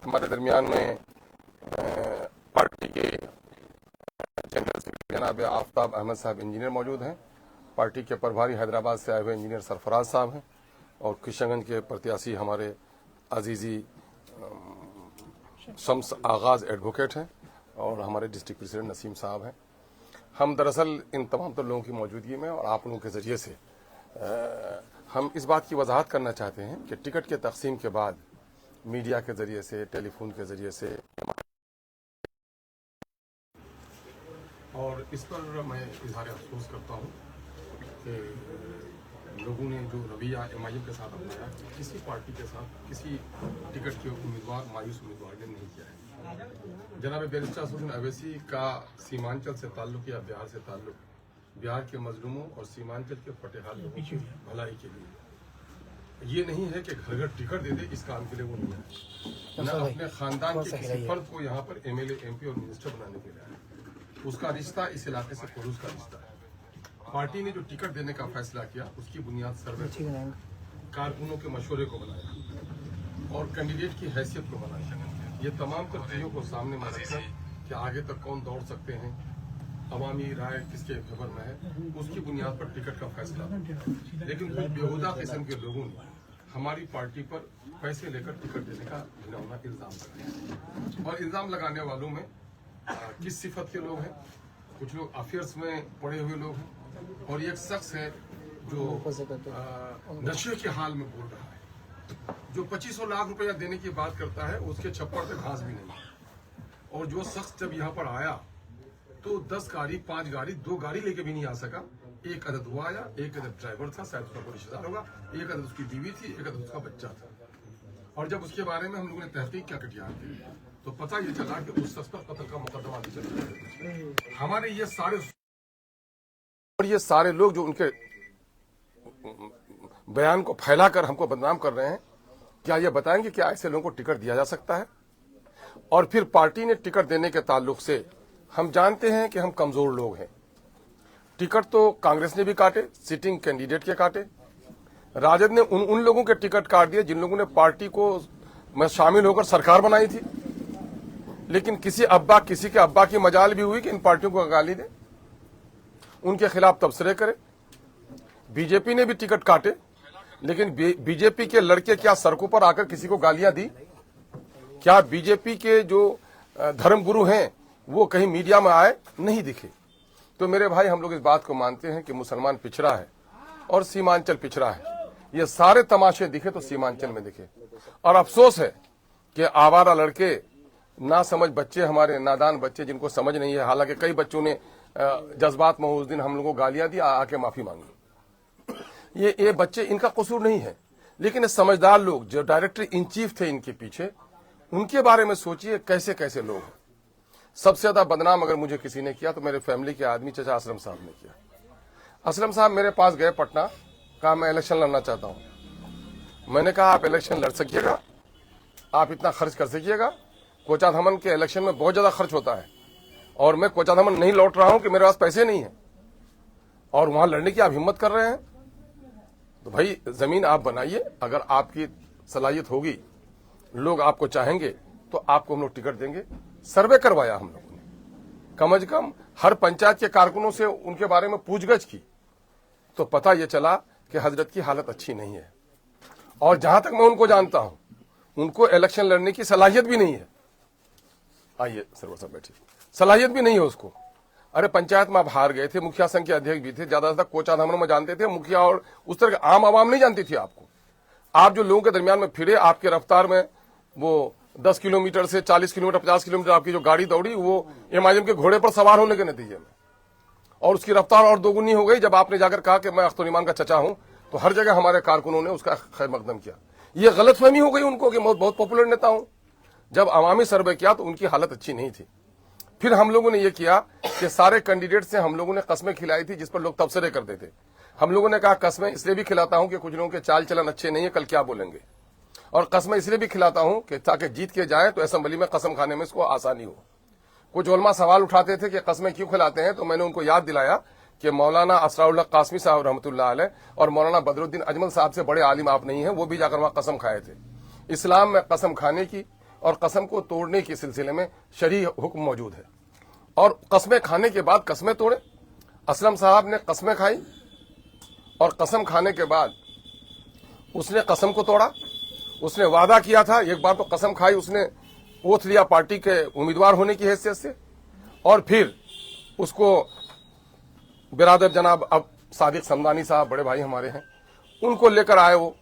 हमारे दरमियान में पार्टी के जनरल सेक्रेटरी जनाब आफ्ताब अहमद साहब इंजीनियर मौजूद हैं। पार्टी के प्रभारी हैदराबाद से आए हुए इंजीनियर सरफराज साहब हैं और किशनगंज के प्रत्याशी हमारे अजीजी शम्स आगाज एडवोकेट हैं और हमारे डिस्ट्रिक्ट प्रेसिडेंट नसीम साहब हैं। हम दरअसल इन तमाम लोगों की मौजूदगी में और आप लोगों के जरिए से हम इस बात की वजाहत करना चाहते हैं कि टिकट के तकसीम के बाद मीडिया के जरिए से, टेलीफोन के जरिए से, और इस पर मैं इजहार अफसोस करता हूँ कि लोगों ने जो रवैया एमआईएम के साथ अपनाया, किसी पार्टी के साथ किसी टिकट के उम्मीदवार, मायूस उम्मीदवार ने नहीं किया है। जनाब बैरिस्टर असदुद्दीन अवैसी का सीमांचल से ताल्लुक या बिहार से ताल्लुक, बिहार के मजलूमों और सीमांचल के फटेहाल लोगों की भलाई के लिए ये नहीं है कि घर घर टिकट दे दे, इस काम के लिए वो नहीं है। न अपने खानदान के किसी फर्द को यहाँ पर एमएलए, एमपी और मिनिस्टर बनाने के लिए है। उसका रिश्ता इस इलाके से पड़ोस का रिश्ता है। पार्टी ने जो टिकट देने का फैसला किया उसकी बुनियाद सर्वे, कारकुनों के मशवरे को बनाया और कैंडिडेट की हैसियत को बनाया। ये तमाम चीजों को सामने में रखकर कि आगे तक कौन दौड़ सकते हैं, अवामी राय किसके फेवर में है, उसकी बुनियाद पर टिकट का फैसला। लेकिन कुछ बेहुदा किस्म के लोगों ने हमारी पार्टी पर पैसे लेकर टिकट देने का घिनौना इल्जाम लगाया और इल्जाम लगाने वालों में किस सिफत के लोग हैं। कुछ लोग अफेयर्स में पड़े हुए लोग हैं और एक शख्स है जो नशे के हाल में बोल रहा है, जो 2500 लाख रुपया देने की बात करता है, उसके छप्पर पे घास भी नहीं। और जो शख्स जब यहाँ पर आया तो 10 गाड़ी, 5 गाड़ी, 2 गाड़ी लेके भी नहीं आ सका। एक अदद वो आया, एक अदद ड्राइवर था, शायद उसका कोई रिश्तेदार होगा, एक अदद उसकी बीवी थी, एक अदद उसका बच्चा था। और जब उसके बारे में हम लोगों ने तहकीक क्या किया तो पता ये चला कि उस शख्स पर कत्ल का मुकदमा भी चल रहा है। हमारे ये सारे लोग जो उनके बयान को फैलाकर हमको बदनाम कर रहे हैं, क्या ये बताएंगे कि ऐसे लोगों को टिकट दिया जा सकता है? और फिर पार्टी ने टिकट देने के ताल्लुक से हम जानते हैं कि हम कमजोर लोग हैं। टिकट तो कांग्रेस ने भी काटे, सिटिंग कैंडिडेट के काटे। राजद ने उन लोगों के टिकट काट दिए जिन लोगों ने पार्टी को में शामिल होकर सरकार बनाई थी। लेकिन किसी के अब्बा की मजाल भी हुई कि इन पार्टियों को गाली दे, उनके खिलाफ तबसरे करे। बीजेपी ने भी टिकट काटे, लेकिन बीजेपी के लड़के क्या सड़कों पर आकर किसी को गालियां दी? क्या बीजेपी के जो धर्मगुरु हैं वो कहीं मीडिया में आए? नहीं दिखे। तो मेरे भाई, हम लोग इस बात को मानते हैं कि मुसलमान पिछड़ा है और सीमांचल पिछड़ा है। ये सारे तमाशे दिखे तो सीमांचल में दिखे। और अफसोस है कि आवारा लड़के, ना समझ बच्चे, हमारे नादान बच्चे जिनको समझ नहीं है, हालांकि कई बच्चों ने जज्बात में उस दिन हम लोगों को गालियां दी, आके माफी मांगी। ये बच्चे, इनका कसूर नहीं है, लेकिन समझदार लोग जो डायरेक्टर इन चीफ थे इनके पीछे, उनके बारे में सोचिए कैसे कैसे लोग हैं। सबसे ज्यादा बदनाम अगर मुझे किसी ने किया तो मेरे फैमिली के आदमी चाचा असलम साहब ने किया। असलम साहब मेरे पास गए पटना, कहा मैं इलेक्शन लड़ना चाहता हूं। मैंने कहा आप इलेक्शन लड़ सकिएगा, आप इतना खर्च कर सकिएगा? कोचाधामन के इलेक्शन में बहुत ज्यादा खर्च होता है और मैं कोचाधामन नहीं लौट रहा हूं कि मेरे पास पैसे नहीं है और वहां लड़ने की आप हिम्मत कर रहे हैं। तो भाई जमीन आप बनाइए, अगर आपकी सलाहियत होगी, लोग आपको चाहेंगे तो आपको हम लोग टिकट देंगे। सर्वे करवाया हम लोगों ने, कम से कम हर पंचायत के कारकुनों से उनके बारे में पूछगछ की, तो पता यह चला कि हजरत की हालत अच्छी नहीं है। और जहां तक मैं उनको जानता हूं, उनको इलेक्शन लड़ने की सलाहियत भी नहीं है। आइए सरवर साहब बैठिए, सलाहियत भी नहीं है उसको। अरे पंचायत में आप हार गए थे, मुखिया संघ के अध्यक्ष भी थे, ज्यादा कोचाधामन में जानते थे मुखिया, और उस तरह आम आवाम नहीं जानती थी आपको। आप जो लोगों के दरमियान में फिरे, आपके रफ्तार में वो 10 किलोमीटर से 40 किलोमीटर, 50 किलोमीटर आपकी जो गाड़ी दौड़ी, वो एमआईएम के घोड़े पर सवार होने के नतीजे में, और उसकी रफ्तार और दोगुनी हो गई जब आपने जाकर कहा कि मैं अख्तर ईमान का चचा हूं। तो हर जगह हमारे कारकुनों ने उसका खैर मकदम किया। ये गलतफहमी हो गई उनको कि मैं बहुत पॉपुलर नेता हूं। जब अवामी सर्वे किया तो उनकी हालत अच्छी नहीं थी। फिर हम लोगों ने ये किया कि सारे कैंडिडेट से हम लोगों ने कस्में खिलाई थी जिस पर लोग तबसरे करते थे। हम लोगों ने कहा कस्में इसलिए भी खिलाता हूं कि कुछ लोगों के चाल चलन अच्छे नहीं है, कल क्या बोलेंगे, और कस्में इसलिए भी खिलाता हूं कि ताकि जीत के जाए तो असेंबली में कसम खाने में इसको आसानी हो। कुछ उलमा सवाल उठाते थे कि कस्में क्यों खिलाते हैं, तो मैंने उनको याद दिलाया कि मौलाना असराउल्लाह कासमी साहब रहमतुल्लाह अलैह और मौलाना बदरुद्दीन अजमल साहब से बड़े आलिम आप नहीं हैं, वो भी जाकर वहां कसम खाए थे। इस्लाम में कसम खाने की और कसम को तोड़ने के सिलसिले में शरई हुक्म मौजूद है। और कस्में खाने के बाद कस्में तोड़े। असलम साहब ने कस्में खाई और कसम खाने के बाद उसने कसम को तोड़ा। उसने वादा किया था, एक बार तो कसम खाई, उसने ओथ लिया पार्टी के उम्मीदवार होने की हैसियत से, और फिर उसको बिरादर जनाब अब सादिक समदानी साहब बड़े भाई हमारे हैं, उनको लेकर आए वो,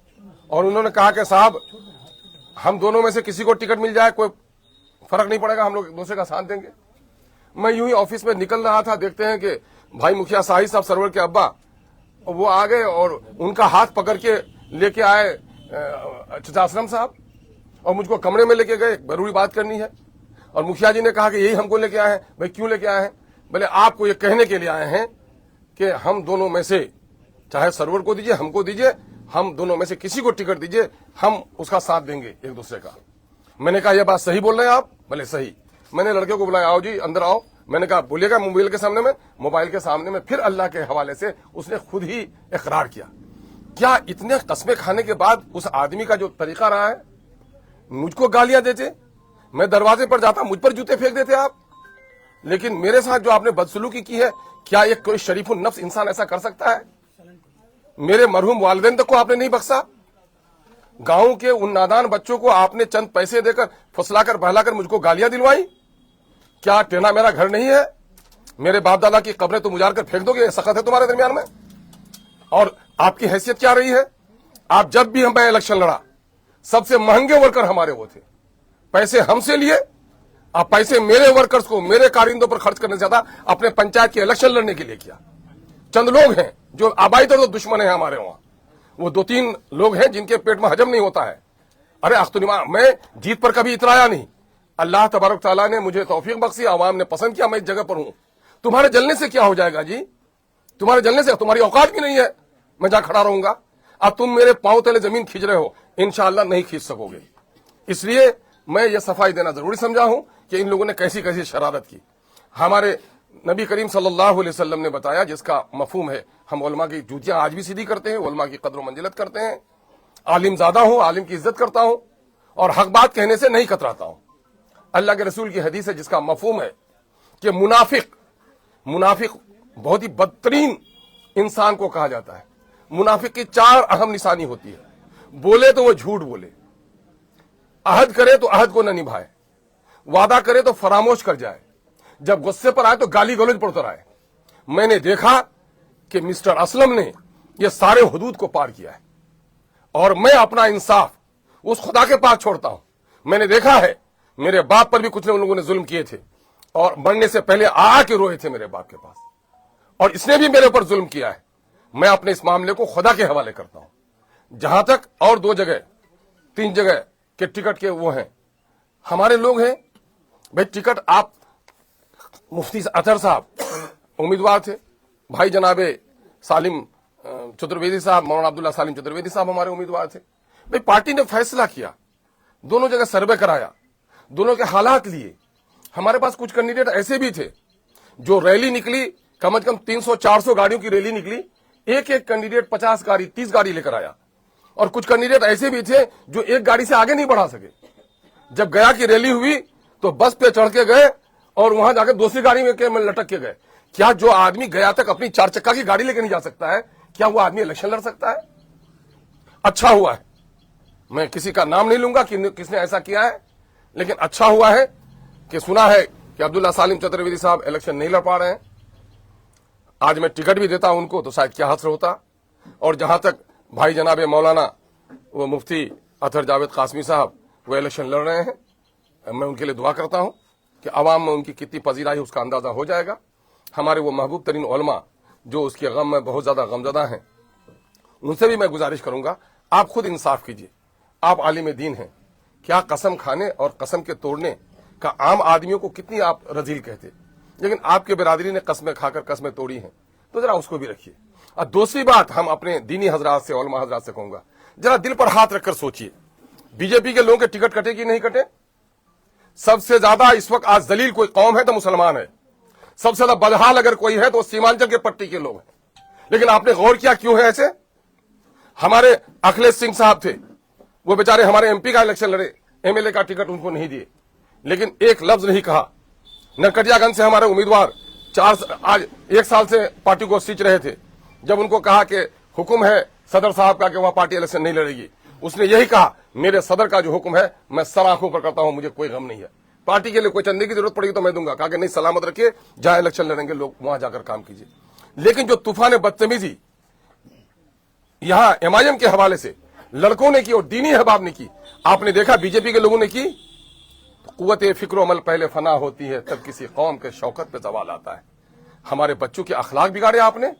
और उन्होंने कहा कि साहब हम दोनों में से किसी को टिकट मिल जाए कोई फर्क नहीं पड़ेगा, हम लोग एक दूसरे का साथ देंगे। मैं यूं ही ऑफिस में निकल रहा था, देखते हैं कि भाई मुखिया शाही साहब सरवर के अब्बा वो आ गए और उनका हाथ पकड़ के लेके आए चाचा असलम साहब, और मुझको कमरे में लेके गए, जरूरी बात करनी है। और मुखिया जी ने कहा कि यही हमको लेके आए हैं। भाई क्यों लेके आए हैं? बोले आपको ये कहने के लिए आए हैं कि हम दोनों में से, चाहे सरवर को दीजिए हमको दीजिए, हम दोनों में से किसी को टिकट दीजिए, हम उसका साथ देंगे एक दूसरे का। मैंने कहा यह बात सही बोल रहे हैं आप? बोले सही। मैंने लड़के को बुलाया, आओ जी अंदर आओ। मैंने कहा बोलिएगा मोबाइल के सामने में, मोबाइल के सामने में। फिर अल्लाह के हवाले से उसने खुद ही इकरार किया। क्या इतने कस्में खाने के बाद उस आदमी का जो तरीका रहा है, मुझको गालियां देते, मैं दरवाजे पर जाता मुझ पर जूते फेंक देते आप, लेकिन मेरे साथ जो आपने बदसलूकी की है, क्या एक कोई शरीफुल नफ्स इंसान ऐसा कर सकता है? मेरे मरहूम वालिदैन तक को आपने नहीं बख्शा। गांव के उन नादान बच्चों को आपने चंद पैसे देकर फुसलाकर बहलाकर मुझको गालियां दिलवाई। क्या टेना मेरा घर नहीं है? मेरे बाप दादा की कब्रें तो उजाड़ कर फेंक दोगे? सख्त है तुम्हारे दरमियान में। और आपकी हैसियत क्या रही है? आप जब भी मैं इलेक्शन लड़ा, सबसे महंगे वर्कर हमारे वो थे, पैसे हमसे लिए। अब पैसे मेरे वर्कर्स को, मेरे कारिंदों पर खर्च करने से ज्यादा अपने पंचायत के इलेक्शन लड़ने के लिए किया। चंद लोग हैं जो आबाई तो दुश्मन है हमारे वहां, वो 2-3 लोग हैं जिनके पेट में हजम नहीं होता है। अरे अख्तुनिमा, मैं जीत पर कभी इतराया नहीं। अल्लाह तबारक तआला ने मुझे तौफीक बख्शी, आवाम ने पसंद किया, मैं इस जगह पर हूं। तुम्हारे जलने से क्या हो जाएगा जी? तुम्हारे जलने से तुम्हारी औकात भी नहीं है, मैं जहां खड़ा रहूंगा। अब तुम मेरे पांव तले जमीन खींच रहे हो, इंशाअल्लाह नहीं खींच सकोगे। इसलिए मैं ये सफाई देना जरूरी समझा हूं कि इन लोगों ने कैसी कैसी शरारत की। हमारे नबी करीम सल्लल्लाहु अलैहि वसल्लम ने बताया, जिसका मफहूम है, हम उलमा की जूतियां आज भी सीधी करते हैं, उलमा की कद्र मंजिलत करते हैं, आलिम ज्यादा हूं, आलिम की इज्जत करता हूं, और हक बात कहने से नहीं कतराता हूं। अल्लाह के रसूल की हदीस है जिसका मफहूम है कि मुनाफिक बहुत ही बदतरीन इंसान को कहा जाता है। मुनाफिक की 4 अहम निशानी होती है। बोले तो वो झूठ बोले, अहद करे तो अहद को न निभाए, वादा करे तो फरामोश कर जाए, जब गुस्से पर आए तो गाली गलौज पर उतर आए। मैंने देखा कि मिस्टर असलम ने ये सारे हुदूद को पार किया है, और मैं अपना इंसाफ उस खुदा के पास छोड़ता हूं। मैंने देखा है मेरे बाप पर भी कुछ लोगों ने जुल्म किए थे, और मरने से पहले आके रोए थे मेरे बाप के पास, और इसने भी मेरे ऊपर जुल्म किया है। मैं अपने इस मामले को खुदा के हवाले करता हूं। जहां तक और 2 जगह 3 जगह के टिकट के वो हैं, हमारे लोग हैं भाई। टिकट आप मुफ्ती अतहर साहब उम्मीदवार थे, भाई जनाबे सालिम चतुर्वेदी साहब, मौलाना अब्दुल्ला सालिम चतुर्वेदी साहब हमारे उम्मीदवार थे। भाई पार्टी ने फैसला किया, दोनों जगह सर्वे कराया, दोनों के हालात लिए। हमारे पास कुछ कैंडिडेट ऐसे भी थे जो रैली निकली, कम से कम 300-400 गाड़ियों की रैली निकली, एक एक कैंडिडेट 50 गाड़ी 30 गाड़ी लेकर आया। और कुछ कैंडिडेट ऐसे भी थे जो एक गाड़ी से आगे नहीं बढ़ा सके। जब गया की रैली हुई तो बस पे चढ़ के गए और वहां जाकर दूसरी गाड़ी में लटक के गए। क्या जो आदमी गया तक अपनी 4 चक्का की गाड़ी लेकर नहीं जा सकता है, क्या वो आदमी इलेक्शन लड़ सकता है? अच्छा हुआ है, मैं किसी का नाम नहीं लूंगा कि किसने ऐसा किया है, लेकिन अच्छा हुआ है कि सुना है कि अब्दुल्ला सालिम चतुर्वेदी साहब इलेक्शन नहीं लड़ पा रहे हैं। आज मैं टिकट भी देता उनको तो शायद क्या हसर होता। और जहां तक भाई जनाबे मौलाना वो मुफ्ती अतहर जावेद कासमी साहब वो इलेक्शन लड़ रहे हैं, मैं उनके लिए दुआ करता हूं कि अवाम में उनकी कितनी पजीराई उसका अंदाजा हो जाएगा। हमारे वो महबूब तरीन उलमा जो उसके गम में बहुत ज्यादा गमजदा हैं, उनसे भी मैं गुजारिश करूंगा, आप खुद इंसाफ कीजिए। आप आलिम दीन हैं, क्या कसम खाने और कसम के तोड़ने का आम आदमियों को कितनी आप रजील कहते, लेकिन आपके बिरादरी ने कस्में खाकर कस्में तोड़ी हैं, तो जरा उसको भी रखिए। और दूसरी बात हम अपने दीनी हजरात से, उलमा हजरात से कहूंगा, जरा दिल पर हाथ रखकर सोचिए, बीजेपी के लोगों के टिकट कटे कि नहीं कटे? सबसे ज्यादा इस वक्त आज जलील कोई कौम है तो मुसलमान है। सबसे ज्यादा बदहाल अगर कोई है तो सीमांचल के पट्टी के लोग हैं। लेकिन आपने गौर किया क्यों है ऐसे? हमारे अखिलेश सिंह साहब थे, वो बेचारे हमारे एमपी का इलेक्शन लड़े, एमएलए का टिकट उनको नहीं दिए, लेकिन एक लफ्ज नहीं कहा। नरकटियागंज से हमारे उम्मीदवार आज 1 साल से पार्टी को सींच रहे थे। जब उनको कहा कि हुक्म है सदर साहब का कि वह पार्टी इलेक्शन नहीं लड़ेगी, उसने यही कहा मेरे सदर का जो हुक्म है मैं सर आंखों पर करता हूं, मुझे कोई गम नहीं है। पार्टी के लिए कोई चंदे की जरूरत पड़ेगी तो मैं दूंगा। कहा कि नहीं, सलामत रखिए, जहां इलेक्शन लड़ेंगे लोग वहां जाकर काम कीजिए। लेकिन जो तूफान बदतमीजी यहां एमआईएम के हवाले से लड़कों ने की और दीनी अहबाब ने की, आपने देखा बीजेपी के लोगों ने की, तो कुव्वत फिक्र अमल पहले फना होती है, तब किसी कौम के शौकत पे सवाल आता है। हमारे बच्चों के अखलाक बिगाड़े आपने,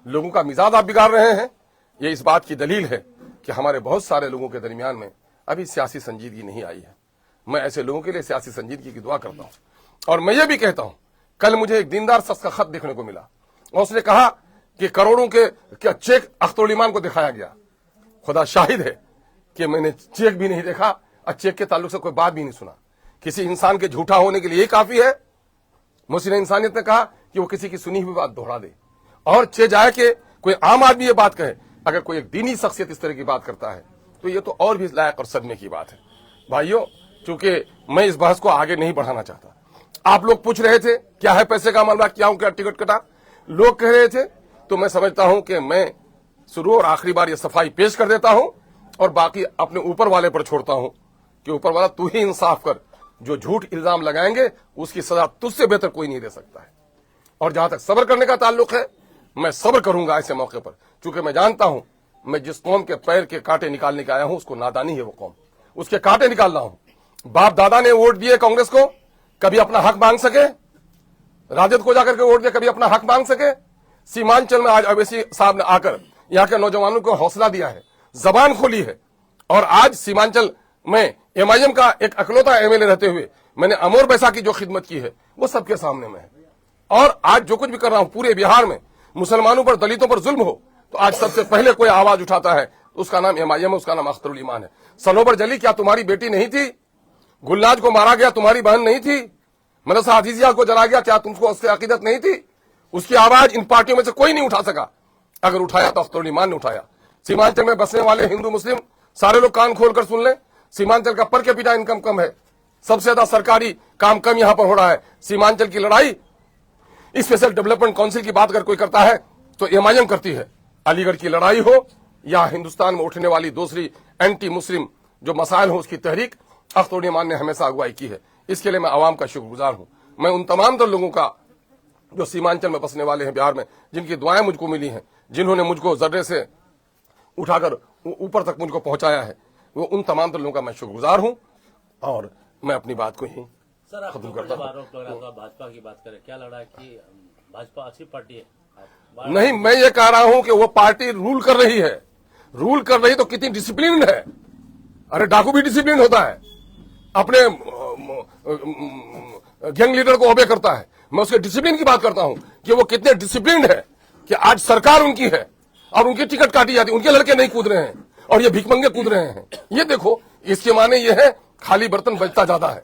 लोगों का मिजाज आप बिगाड़ रहे हैं। ये इस बात की दलील है कि हमारे बहुत सारे लोगों के दरमियान में अभी सियासी संजीदगी नहीं आई है। मैं ऐसे लोगों के लिए सियासी संजीदगी की दुआ करता हूं। और मैं ये भी कहता हूं, कल मुझे एक दीनदार शख्स का खत देखने को मिला और उसने कहा कि करोड़ों के क्या चेक अख्तरुल ईमान को दिखाया गया। खुदा शाहिद है कि मैंने चेक भी नहीं देखा और चेक के ताल्लुक से कोई बात भी नहीं सुना। किसी इंसान के झूठा होने के लिए यही काफी है। मुस्लिम इंसानियत ने कहा कि वो किसी की सुनी हुई बात दोहरा दे और चे जाए कि कोई आम आदमी ये बात कहे। अगर कोई एक दीनी शख्सियत इस तरह की बात करता है तो ये तो और भी लायक और सदमे की बात है। भाइयों, चूंकि मैं इस बहस को आगे नहीं बढ़ाना चाहता, आप लोग पूछ रहे थे क्या है पैसे का मामला, क्या हूं, क्या टिकट कटा, लोग कह रहे थे, तो मैं समझता हूं कि मैं शुरू और आखिरी बार ये सफाई पेश कर देता हूं और बाकी अपने ऊपर वाले पर छोड़ता हूं कि ऊपर वाला तू ही इंसाफ कर। जो झूठ इल्जाम लगाएंगे उसकी सजा तुझसे बेहतर कोई नहीं दे सकता है। और जहां तक सब्र करने का ताल्लुक है, मैं सब्र करूंगा ऐसे मौके पर, क्योंकि मैं जानता हूं मैं जिस कौम के पैर के कांटे निकालने के आया हूं उसको नादानी है। वो कौम, उसके कांटे निकाल रहा हूं। बाप दादा ने वोट दिए कांग्रेस को, कभी अपना हक मांग सके, राजद को जाकर के वोट दिया, कभी अपना हक मांग सके। सीमांचल में आज अवैसी साहब ने आकर यहां के नौजवानों को हौसला दिया है, जबान खोली है। और आज सीमांचल में एमआईएम का एक अकलौता एमएलए रहते हुए मैंने अमोर बैसा की जो खिदमत की है वो सबके सामने में है। और आज जो कुछ भी कर रहा हूं पूरे बिहार में, मुसलमानों पर, दलितों पर जुल्म हो तो आज सबसे पहले कोई आवाज उठाता है, उसका नाम एमआईएम है, उसका नाम अख्तरुल ईमान है। सनोबर जली क्या तुम्हारी बेटी नहीं थी? गुलनाज को मारा गया, तुम्हारी बहन नहीं थी? मदरसा हदीजिया को जला गया, क्या तुमको उससे अकीदत नहीं थी? उसकी आवाज इन पार्टियों में से कोई नहीं उठा सका। अगर उठाया तो अख्तरुल ईमान ने उठाया। सीमांचल में बसने वाले हिंदू मुस्लिम सारे लोग कान खोलकर सुन लें, सीमांचल का पर कैपिटा इनकम कम है, सबसे ज्यादा सरकारी काम कम यहां पर हो रहा है। सीमांचल की लड़ाई स्पेशल डेवलपमेंट काउंसिल की बात अगर कोई करता है तो एमआईएम करती है। अलीगढ़ की लड़ाई हो या हिंदुस्तान में उठने वाली दूसरी एंटी मुस्लिम जो मसाइल हो, उसकी तहरीक अख्तरुल ईमान ने हमेशा अगुवाई की है। इसके लिए मैं आवाम का शुक्रगुजार हूं। मैं उन तमाम तर लोगों का जो सीमांचल में बसने वाले हैं बिहार में, जिनकी दुआएं मुझको मिली हैं, जिन्होंने मुझको जर्रे से उठाकर ऊपर तक मुझको पहुंचाया है, वो उन तमाम तर लोगों का मैं शुक्रगुजार हूं। और मैं अपनी बात को ही खत्म करता हूं। भाजपा की बात करें, क्या लड़ा कि भाजपा अच्छी पार्टी है? नहीं, मैं ये कह रहा हूं कि वो पार्टी रूल कर रही है। रूल कर रही तो कितनी डिसिप्लिन है। अरे डाकू भी डिसिप्लिन होता है, अपने गैंग लीडर को ओबे करता है। मैं उसके डिसिप्लिन की बात करता हूं कि वो कितने डिसिप्लिन है कि आज सरकार उनकी है और उनकी टिकट काटी जाती, उनके लड़के नहीं कूद रहे हैं और ये भिखमंगे कूद रहे हैं। ये देखो, इसके माने ये है खाली बर्तन बचता ज्यादा है।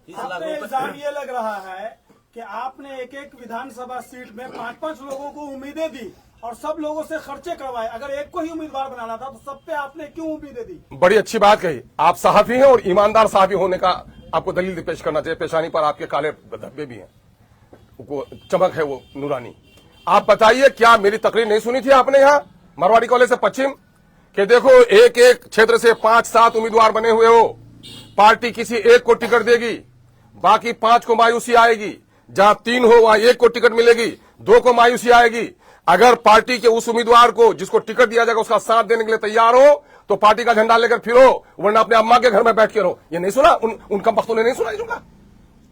इल्जाम ये लग रहा है कि आपने एक एक विधानसभा सीट में 5-5 लोगों को उम्मीदें दी और सब लोगों से खर्चे करवाए। अगर एक को ही उम्मीदवार बनाना था तो सब पे आपने क्यों उम्मीदें दी? बड़ी अच्छी बात कही। आप सहाफी हैं और ईमानदार सहाफी होने का आपको दलील पेश करना चाहिए। पेशानी पर आपके काले धब्बे भी हैं, वो चमक है वो नूरानी। आप बताइए, क्या मेरी तकरीर नहीं सुनी थी आपने यहाँ मारवाड़ी कॉलेज से पश्चिम कि देखो एक एक क्षेत्र से 5-7 उम्मीदवार बने हुए हो, पार्टी किसी एक को टिकट देगी, बाकी 5 को मायूसी आएगी। जहां 3 हो वहां 1 को टिकट मिलेगी, 2 को मायूसी आएगी। अगर पार्टी के उस उम्मीदवार को जिसको टिकट दिया जाएगा उसका साथ देने के लिए तैयार हो तो पार्टी का झंडा लेकर फिरो, वरना अपने अम्मा के घर में बैठ के रहो। ये नहीं सुना उन कम वक्तों ने नहीं सुना इनका।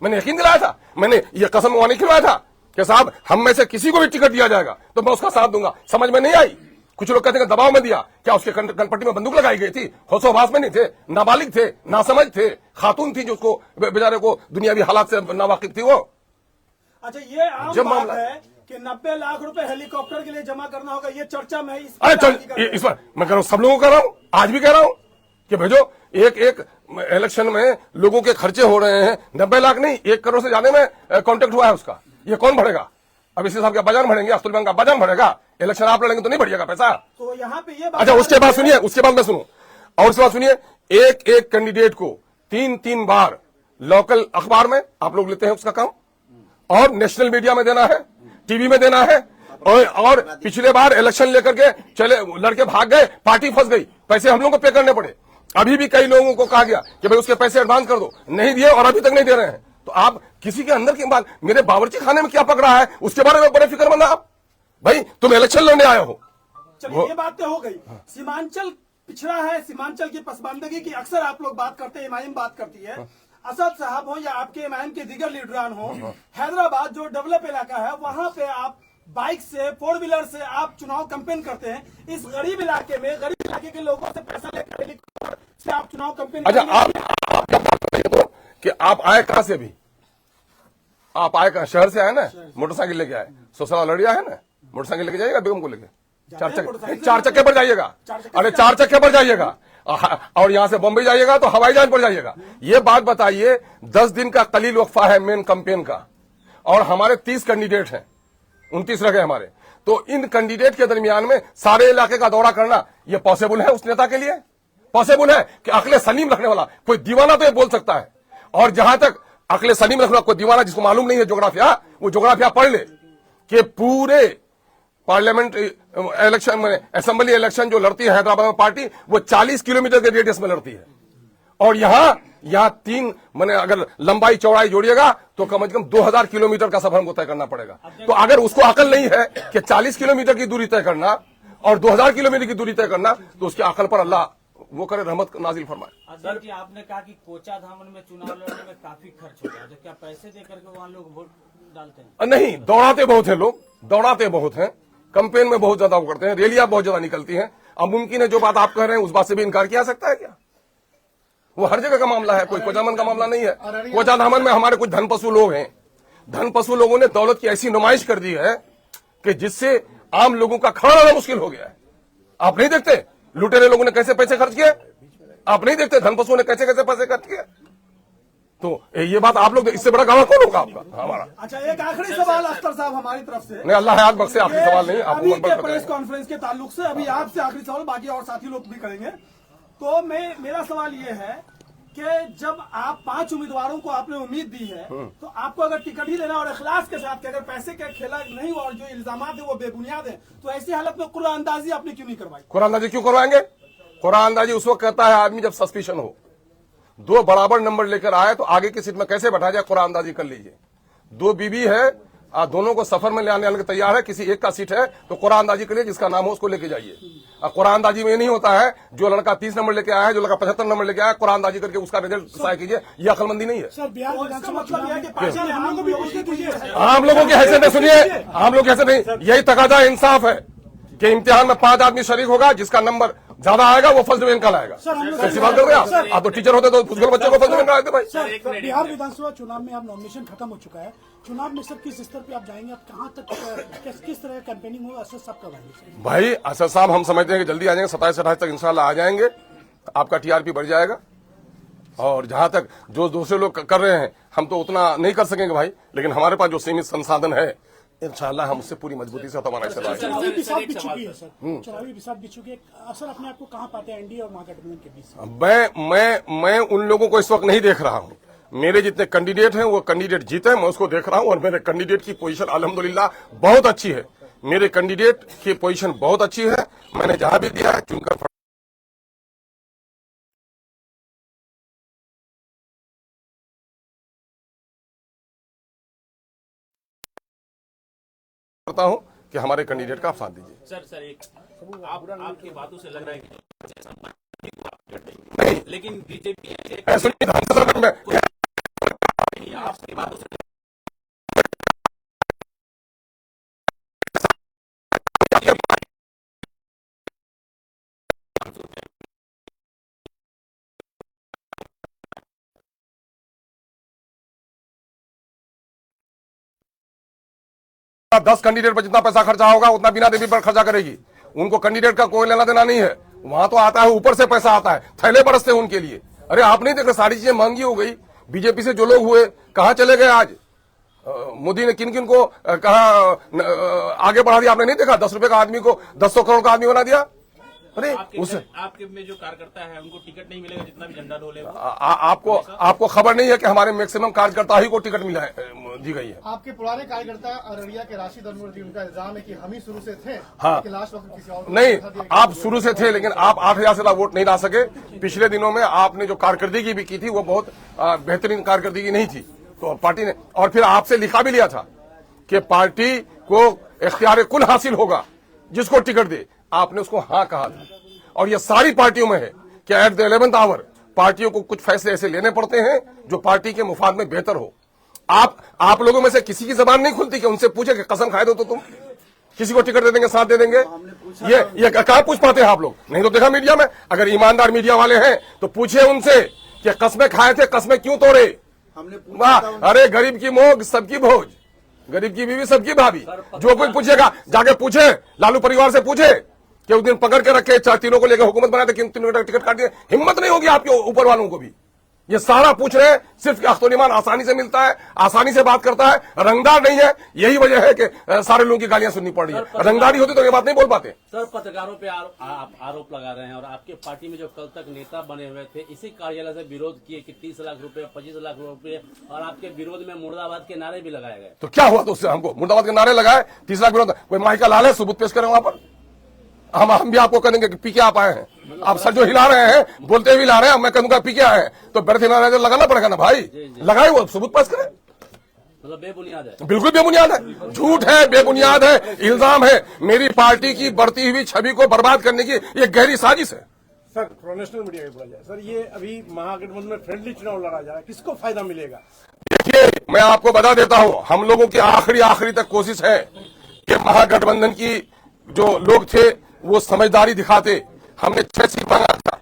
मैंने यकीन दिलाया था, मैंने ये कसम वहां नहीं खिलवाया था कि साहब हम में से किसी को भी टिकट दिया जाएगा तो मैं उसका साथ दूंगा। समझ में नहीं आई। कुछ लोग कहते हैं दबाव में दिया, क्या उसके कनपट्टी में बंदूक लगाई गई थी? होशोहवास में नहीं थे, नाबालिग थे, नासमझ थे, खातून थी जो उसको बेचारे को दुनियावी हालात से नावाकिफ थी वो। अच्छा, ये आम बात है कि 90 लाख रुपए हेलीकॉप्टर के लिए जमा करना होगा, ये चर्चा में अरे चल, इस पर मैं कह रहा हूं, सब लोगों को कर रहा हूं, आज भी कह रहा हूं कि भेजो। एक एक इलेक्शन में लोगों के खर्चे हो रहे हैं, 90 लाख नहीं 1 करोड़ से ज्यादा में कॉन्टेक्ट हुआ है उसका। ये कौन भरेगा? अब इसी साहब का बजान भरेंगे, अख्तरुल ईमान का बजान भरेगा। इलेक्शन आप लड़ेंगे तो नहीं बढ़िएगा पैसा। तो यहाँ पे ये अच्छा, उसके बाद सुनिए, उसके बाद मैं सुनूं और उसके बाद सुनिए, एक एक कैंडिडेट को 3 बार लोकल अखबार में आप लोग लेते हैं उसका काम, और नेशनल मीडिया में देना है, टीवी में देना है, और पिछले बार इलेक्शन लेकर के चले लड़के भाग गए, पार्टी फंस गई, पैसे हम लोगों को पे करने पड़े। अभी भी कई लोगों को कहा गया कि भाई उसके पैसे एडवांस कर दो, नहीं दिए और अभी तक नहीं दे रहे हैं। तो आप किसी के अंदर की बात, मेरे बावर्ची खाने में क्या पक रहा है उसके बारे में बड़े फिक्रमंद आप। भाई तुम इलेक्शन लड़ने आए हो। चलिए ये बात तो हो गई। सीमांचल पिछड़ा है, सीमांचल की पसमानदगी की अक्सर आप लोग बात करते हैं, इमाम बात करती है। असद साहब हो या आपके इमाम के दीगर लीडरान हो, हैदराबाद जो डेवलप इलाका है वहां पे आप बाइक से, 4 व्हीलर से आप चुनाव कैंपेन करते हैं। इस गरीब इलाके में, गरीब इलाके के लोगों से पैसा लेकर से आप चुनाव कैंपेन। अच्छा, आप क्या बात करिए तो कि आप आए कहां से? भी आप आए कहां? शहर से आए ना, मोटरसाइकिल लेके आए, ससुराल लड़िया है ना, मोटरसाइकिल लेके जाइएगा बेगम को लेके, 4 चक्के पर जाइएगा। अरे 4 चक्के पर जाइएगा, और यहां से बम्बई जाइएगा तो हवाई जहाज पर जाइएगा। ये बात बताइए, 10 दिन का कलील वक्फा है मेन कैंपेन का, और हमारे 30 कैंडिडेट हैं, 29 रह गए हमारे। तो इन कैंडिडेट के दरमियान में सारे इलाके का दौरा करना ये पॉसिबल है उस नेता के लिए? पॉसिबल है कि अकले सलीम रखने वाला कोई दीवाना तो ये बोल सकता है। और जहां तक अकले सलीम रखने वाला कोई दीवाना जिसको मालूम नहीं है जोग्राफिया, वो जोग्राफिया पढ़ ले कि पूरे पार्लियामेंट इलेक्शन में, असेंबली इलेक्शन जो लड़ती है हैदराबाद में पार्टी, वो 40 किलोमीटर के रेडियस में लड़ती है। और यहां 3 मैंने अगर लंबाई चौड़ाई जोड़िएगा तो कम से कम 2000 किलोमीटर का सफर हमको तय करना पड़ेगा। तो अगर उसको अकल नहीं है कि 40 किलोमीटर की दूरी तय करना और 2000 किलोमीटर की दूरी तय करना, तो उसके अकल पर अल्लाह वो करे, रहमत नाजिल फरमाए। सर जी, आपने कहा कि कोचा धामन में चुनाव लड़ने में काफी खर्च होता है, तो क्या पैसे देकर के वहाँ लोग वोट डालते हैं? नहीं, दौड़ाते बहुत हैं लोग, दौड़ाते बहुत हैं, कैंपेन में बहुत ज्यादा वो करते हैं, रैलियां बहुत ज्यादा निकलती हैं। अब मुमकिन है जो बात आप कह रहे हैं उस बात से भी इनकार किया सकता है क्या? वो हर जगह का मामला है, कोई कोचामन का मामला नहीं है। कोचा धामन में हमारे कुछ धन पशु लोग हैं, धन पशु लोगों ने दौलत की ऐसी नुमाइश कर दी है कि जिससे आम लोगों का खाना रहना मुश्किल हो गया है। आप नहीं देखते लुटेरे लोगों ने कैसे पैसे खर्च किए? आप नहीं देखते धन पशुओं ने कैसे कैसे पैसे खर्च किए? तो ये बात आप लोग, इससे बड़ा गवाह कौन होगा आपका हमारा? अच्छा, एक आखिरी सवाल अख्तर साहब हमारी तरफ से। नहीं, अल्लाह हयात बख्शे, आखिरी सवाल नहीं, आप अभी के प्रेस कॉन्फ्रेंस के ताल्लुक से अभी आपसे आखिरी सवाल, बाकी और साथी लोग भी करेंगे। तो मेरा सवाल ये है कि जब आप 5 उम्मीदवारों को आपने उम्मीद दी है, तो आपको अगर टिकट ही लेना और इखलास के साथ, अगर पैसे का खेला नहीं हुआ और जो इल्जामात है वो बेबुनियाद है, तो ऐसी हालत में कुरानंदाजी आपने क्यों नहीं करवाई? कुरानंदाजी क्यों करवाएंगे? कुरानंदाजी उस वक्त कहता है आदमी जब सस्पिशन हो, 2 बराबर नंबर लेकर आए तो आगे की सीट में कैसे बैठा जाए, कुरानंदाजी कर लीजिए। 2 बीबी है, दोनों को सफर में ले आने के तैयार है, किसी एक का सीट है तो कुरानंदाजी के लिए जिसका नाम हो उसको लेके जाइए। कुरानंदाजी में ये नहीं होता है जो लड़का 30 नंबर लेके आया है, जो लड़का 75 नंबर लेके आया, कुरानंदाजी करके उसका रिजल्ट तय कीजिए, ये अकलमंदी नहीं है। सर, बिहार विधानसभा मतलब है कि पार्टी ने हम लोगों को भी पूछने दीजिए। आम लोगों की हैसियत नहीं, सुनिए, आम लोग कैसे नहीं, यही तकाजा इंसाफ है कि इम्तिहान में 5 आदमी शरीक होगा, जिसका नंबर ज्यादा आएगा वो फर्स्ट डिवीजन का लाएगा। कैसी बात कर रहे हैं आप? तो टीचर होते तो भुजगल बच्चों को फर्स्ट डिवीजन का लाते भाई। सर, बिहार विधानसभा चुनाव में अब नॉमिनेशन खत्म हो चुका है, चुनाव में सर किस स्तर पे आप जाएंगे, आप कहां तक किस तरह कैंपेनिंग होगा, असद साहब कब आएंगे? भाई असद साहब हम समझते हैं कि जल्दी आ जाएंगे, 27-28 तक इंशाल्लाह आ जाएंगे, आपका टीआरपी बढ़ जाएगा। और जहां तक जो दूसरे लोग कर रहे हैं हम तो उतना नहीं कर सकेंगे भाई, लेकिन हमारे पास जो सीमित संसाधन है इंशाल्लाह हम उससे पूरी मजबूती से हमारा चुनावी बिसात बिछ चुकी है सर, चुनावी बिसात बिछ चुकी है। असर अपने आप को कहां पाते हैं एनडीए और महागठबंधन के बीच? मैं उन लोगों को इस वक्त नहीं देख रहा हूं। मेरे जितने कैंडिडेट हैं वो कैंडिडेट जीते, मैं उसको देख रहा हूं, और मेरे कैंडिडेट की पोजीशन अल्हम्दुलिल्लाह बहुत अच्छी है। मेरे कैंडिडेट की पोजीशन बहुत अच्छी है, मैंने जहां भी दिया है चुनकर करता हूं कि हमारे कैंडिडेट का आप साथ दीजिए। सर एक आपकी बातों से लग रहा है कि नहीं, लेकिन बीजेपी आपकी बातों से 10 कैंडिडेट पर जितना पैसा खर्चा होगा उतना बिना देवी पर खर्चा करेगी। उनको कैंडिडेट का कोई लेना देना नहीं है, वहां तो आता है ऊपर से पैसा आता है, थैले बरसते हैं उनके लिए। अरे आप नहीं देख रहे सारी चीजें महंगी हो गई। बीजेपी से जो लोग हुए कहां चले गए आज? मोदी ने किन किन को कहा आगे बढ़ा दिया आपने नहीं देखा? 10 रुपए का आदमी को 10 करोड़ का आदमी बना दिया। अरे आपके में जो कार्यकर्ता है उनको टिकट नहीं मिलेगा जितना भी झंडा डोले आपको खबर नहीं है कि हमारे मैक्सिमम कार्यकर्ता ही को टिकट मिला है, दी गई है। आपके पुराने कार्यकर्ता अररिया के राशिद अनवर जी, उनका इल्जाम है कि हम ही शुरू से थे, हाँ। कि लास्ट वक्त किसी और को नहीं, धोखा दिया गया। आप शुरू से थे, लेकिन आप 8,000 से ज्यादा वोट नहीं ला सके। पिछले दिनों में आपने जो कारकर्दगी भी की थी वो बहुत बेहतरीन कारकर्दगी नहीं थी, तो पार्टी ने, और फिर आपसे लिखा भी लिया था कि पार्टी को इख्तियार कुल हासिल होगा जिसको टिकट दे। आपने उसको हाँ कहा था, और ये सारी पार्टियों में है कि एट द 11th आवर पार्टियों को कुछ फैसले ऐसे लेने पड़ते हैं जो पार्टी के मुफाद में बेहतर हो। आप लोगों में से किसी की जबान नहीं खुलती कि उनसे पूछे कि कसम खाए दो तो तुम किसी को टिकट दे देंगे, साथ दे देंगे। ये कहां पूछ पाते हैं आप लोग? नहीं तो देखा मीडिया में, अगर ईमानदार मीडिया वाले हैं तो पूछिए उनसे कि कस्में खाए थे, कस्में क्यों तोड़े। वाह, अरे गरीब की मोग सबकी भोज, गरीब की बीवी सबकी भाभी। जो कोई पूछेगा जाके पूछे, लालू परिवार से पूछे कि उस दिन पकड़ के रखे, तीनों को लेकर हुकूमत बनाए थे, किन तीनों का टिकट काट दिए। हिम्मत नहीं होगी आपके ऊपर वालों को भी। ये सारा पूछ रहे हैं, सिर्फ अख्तुल-ईमान आसानी से मिलता है, आसानी से बात करता है, रंगदार नहीं है। यही वजह है कि सारे लोगों की गालियां सुननी पड़ रही है। रंगदारी होती तो ये बात नहीं बोल पाते। सर, पत्रकारों पे आप आरोप लगा रहे हैं, और आपके पार्टी में जो कल तक नेता बने हुए थे इसी कार्यालय से विरोध किए कि 30 लाख रुपए, 25 लाख रुपए, और आपके विरोध में मुर्दाबाद के नारे भी लगाए गए। तो क्या हुआ? तो उससे हमको मुर्दाबाद के नारे लगाए, 30 लाख विरोध, कोई माई का लाल है? सबूत पेश करें वहां पर। हम भी आपको कहेंगे कि पी के आप आए हैं, आप सर जो हिला रहे हैं, बोलते हुए हिला रहे हैं, मैं कहूंगा पी के आए हैं, तो बेरथ हिलाना लगाना पड़ेगा ना भाई। लगाए, वो सबूत पेश करें। मतलब बेबुनियाद है, बिल्कुल बेबुनियाद है, झूठ है, बेबुनियाद है, इल्जाम है। मेरी पार्टी की बढ़ती हुई छवि को बर्बाद करने की ये गहरी साजिश है। सर, थोड़ा नेशनल मीडिया में बोला जाए सर, ये अभी महागठबंधन में फ्रेंडली चुनाव लड़ा जा रहा है, किसको फायदा मिलेगा? देखिए, मैं आपको बता देता हूं, हम लोगों की आखिरी तक कोशिश है कि महागठबंधन की जो लोग थे वो समझदारी दिखाते। हमने 6 सीट मांगा था,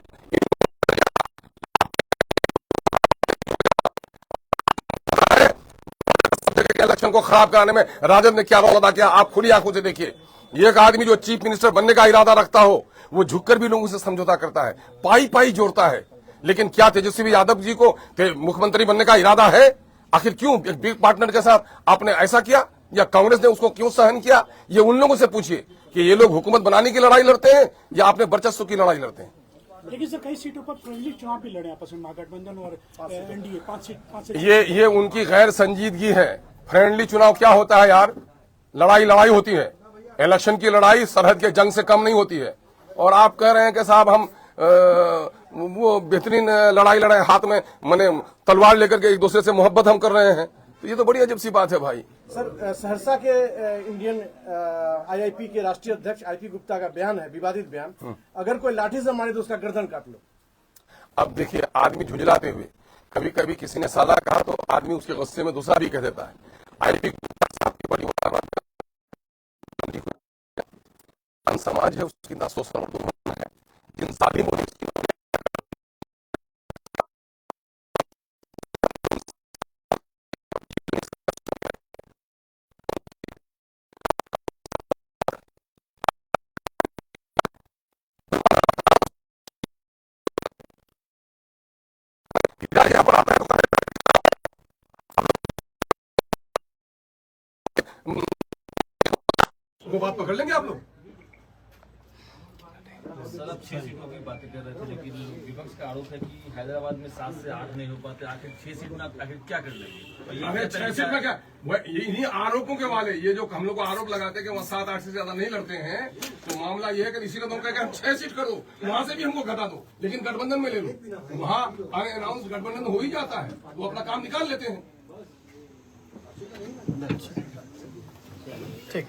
इलेक्शन को खराब कराने में राजद ने क्या रोल अदा किया, आप खुली आंखों से देखिए। एक आदमी जो चीफ मिनिस्टर बनने का इरादा रखता हो वो झुककर भी लोगों से समझौता करता है, पाई जोड़ता है। लेकिन क्या तेजस्वी यादव जी को मुख्यमंत्री बनने का इरादा है? आखिर क्यों एक बिग पार्टनर के साथ आपने ऐसा किया, या कांग्रेस ने उसको क्यों सहन किया? ये उन लोगों से पूछिए कि ये लोग हुकूमत बनाने की लड़ाई लड़ते हैं या अपने वर्चस्व की लड़ाई लड़ते हैं। लेकिन सर, कई सीटों पर फ्रेंडली चुनाव भी लड़े आपस में महागठबंधन और एनडीए। 5 सीट ये उनकी गैर संजीदगी है। फ्रेंडली चुनाव क्या होता है यार? लड़ाई होती है। इलेक्शन की लड़ाई सरहद के जंग से कम नहीं होती है। और आप कह रहे हैं कि साहब हम वो बेहतरीन लड़ाई लड़ाए, हाथ में मने तलवार लेकर के एक दूसरे से मोहब्बत हम कर रहे हैं, तो ये तो बड़ी अजीब सी बात है भाई। सर, सहरसा के इंडियन आईआईपी के राष्ट्रीय अध्यक्ष आईपी गुप्ता का बयान है, विवादित बयान, अगर कोई लाठी से मारे तो उसका गर्दन काट लो। अब देखिए, आदमी झुंझलाते हुए, कभी कभी किसी ने साला कहा तो आदमी उसके गुस्से में दूसरा भी कह देता है। आईपी गुप्ता साहब की बड़ी समाज है, उसकी ना सोच समझ है, जिन जालिमों ने यहाँ पर आता है वो बात पकड़ लेंगे आप लोग। सर, आप 6 सीटों की बातें कर रहे थे, लेकिन विपक्ष का आरोप है कि हैदराबाद में 7 से 8 नहीं हो पाते, आखिर 6 सीट में आखिर क्या कर लेंगे? अरे 6 सीट में क्या, इन्हीं आरोपों के वाले, ये जो हम लोग को आरोप लगाते हैं कि वहाँ 7-8 से ज्यादा नहीं लड़ते हैं, तो मामला ये है कि इसी का तुम कह 6 सीट कर दो, वहां से भी हमको घटा दो, लेकिन गठबंधन में ले लो। वहां अनाउंस गठबंधन हो ही जाता है, वो अपना काम निकाल लेते हैं। ठीक।